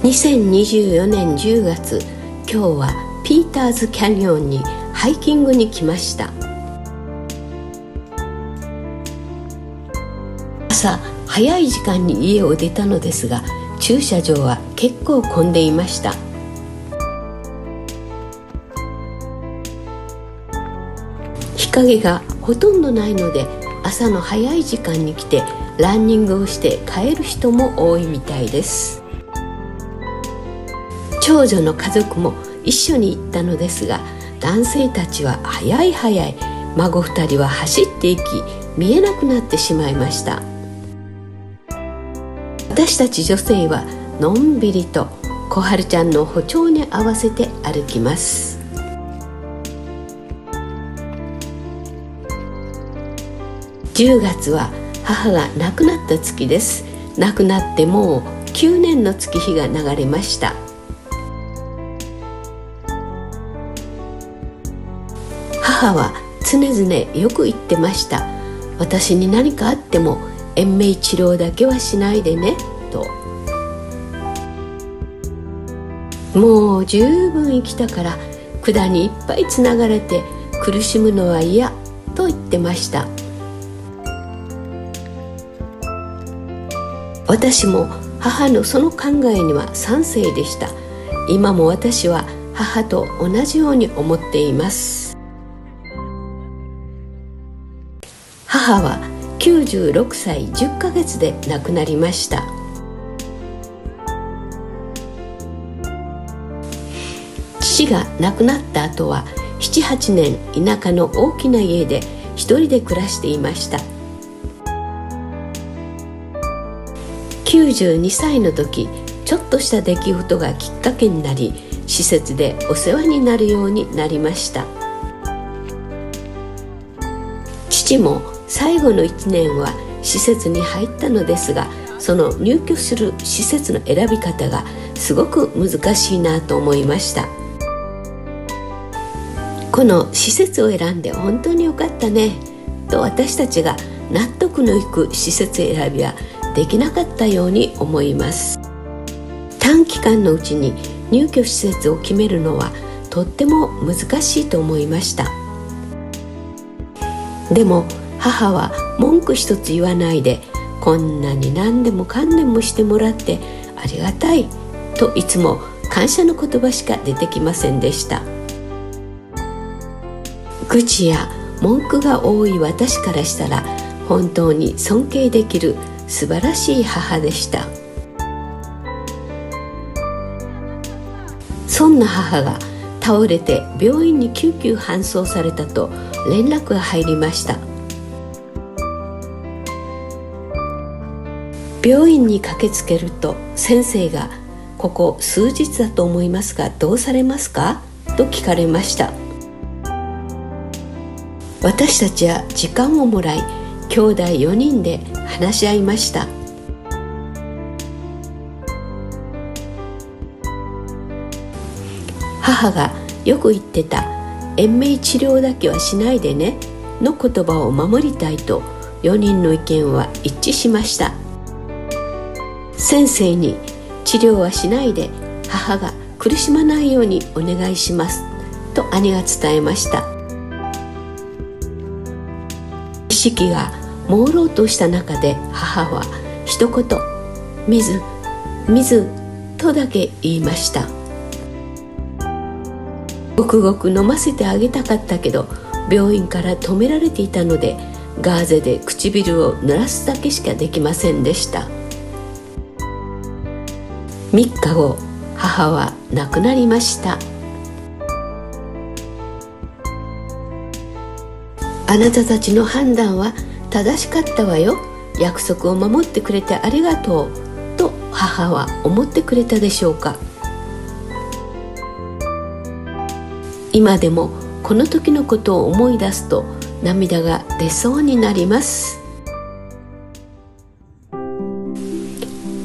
2024年10月、今日はピーターズキャニオンにハイキングに来ました。朝早い時間に家を出たのですが、駐車場は結構混んでいました。日陰がほとんどないので、朝の早い時間に来てランニングをして帰る人も多いみたいです。長女の家族も一緒に行ったのですが、男性たちは早い孫2人は走っていき、見えなくなってしまいました。私たち女性はのんびりと小春ちゃんの歩調に合わせて歩きます。10月は母が亡くなった月です。亡くなってもう9年の月日が流れました。母は常々よく言ってました。私に何かあっても延命治療だけはしないでねと。もう十分生きたから管にいっぱいつながれて苦しむのは嫌と言ってました。私も母のその考えには賛成でした。今も私は母と同じように思っています。母は96歳10ヶ月で亡くなりました。父が亡くなった後は 7,8 年田舎の大きな家で一人で暮らしていました。92歳の時、ちょっとした出来事がきっかけになり、施設でお世話になるようになりました。父も最後の1年は施設に入ったのですが、その入居する施設の選び方がすごく難しいなと思いました。この施設を選んで本当によかったねと、私たちが納得のいく施設選びはできなかったように思います。短期間のうちに入居施設を決めるのはとっても難しいと思いました。でも母は文句一つ言わないで、こんなに何でもかんでもしてもらってありがたいと、いつも感謝の言葉しか出てきませんでした。愚痴や文句が多い私からしたら本当に尊敬できる素晴らしい母でした。そんな母が倒れて病院に救急搬送されたと連絡が入りました。病院に駆けつけると、先生がここ数日だと思いますがどうされますかと聞かれました。私たちは時間をもらい、兄弟4人で話し合いました。母がよく言ってた延命治療だけはしないでねの言葉を守りたいと、4人の意見は一致しました。先生に治療はしないで母が苦しまないようにお願いしますと兄が伝えました。意識が朦朧とした中で母は一言水水とだけ言いました。ごくごく飲ませてあげたかったけど病院から止められていたので、ガーゼで唇を濡らすだけしかできませんでした。3日後、母は亡くなりました。あなたたちの判断は正しかったわよ、約束を守ってくれてありがとうと母は思ってくれたでしょうか。今でもこの時のことを思い出すと涙が出そうになります。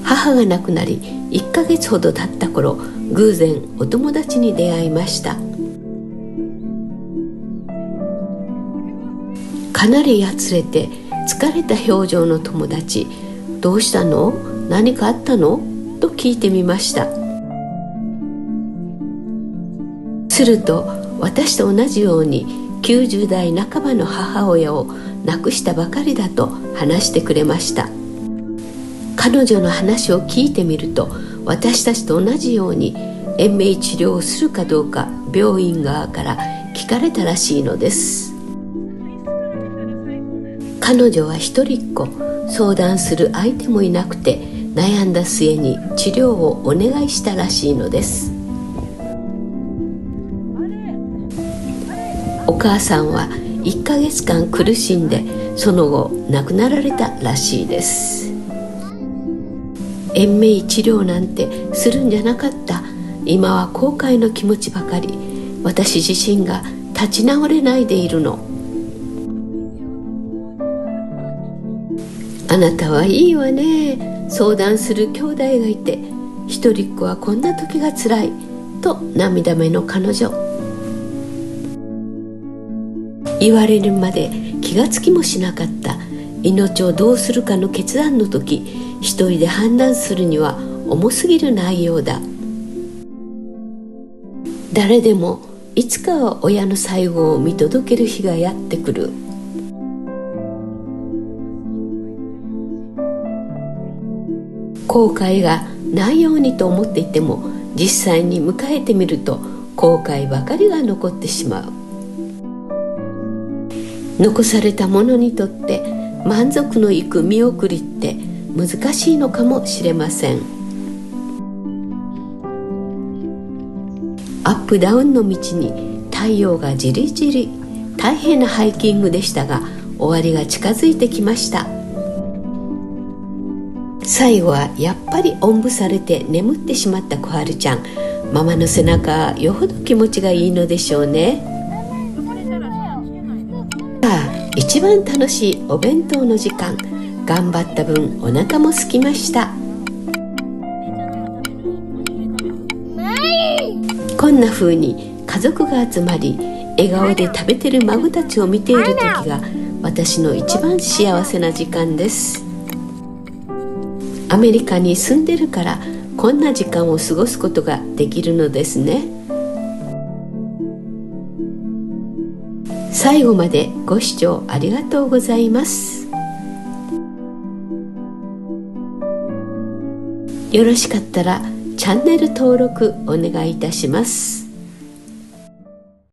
母が亡くなり1ヶ月ほど経った頃、偶然お友達に出会いました。かなりやつれて疲れた表情の友達、どうしたの？何かあったの？と聞いてみました。すると私と同じように90代半ばの母親を亡くしたばかりだと話してくれました。彼女の話を聞いてみると、私たちと同じように延命治療をするかどうか病院側から聞かれたらしいのです。彼女は一人っ子、相談する相手もいなくて悩んだ末に治療をお願いしたらしいのです。お母さんは1ヶ月間苦しんで、その後亡くなられたらしいです。延命治療なんてするんじゃなかった、今は後悔の気持ちばかり、私自身が立ち直れないでいるの。あなたはいいわね、相談する兄弟がいて、一人っ子はこんな時がつらいと涙目の彼女。言われるまで気がつきもしなかった命をどうするかの決断の時、一人で判断するには重すぎる内容だ。誰でもいつかは親の最後を見届ける日がやってくる。後悔がないようにと思っていても、実際に迎えてみると後悔ばかりが残ってしまう。残された者にとって満足のいく見送りって難しいのかもしれません。アップダウンの道に太陽がじりじり、大変なハイキングでしたが終わりが近づいてきました。最後はやっぱりおんぶされて眠ってしまった小春ちゃん。ママの背中、よほど気持ちがいいのでしょうね。一番楽しいお弁当の時間、頑張った分お腹も空きました。こんな風に家族が集まり笑顔で食べてる孫たちを見ている時が私の一番幸せな時間です。アメリカに住んでるからこんな時間を過ごすことができるのですね。最後までご視聴ありがとうございます。よろしかったらチャンネル登録お願いいたします。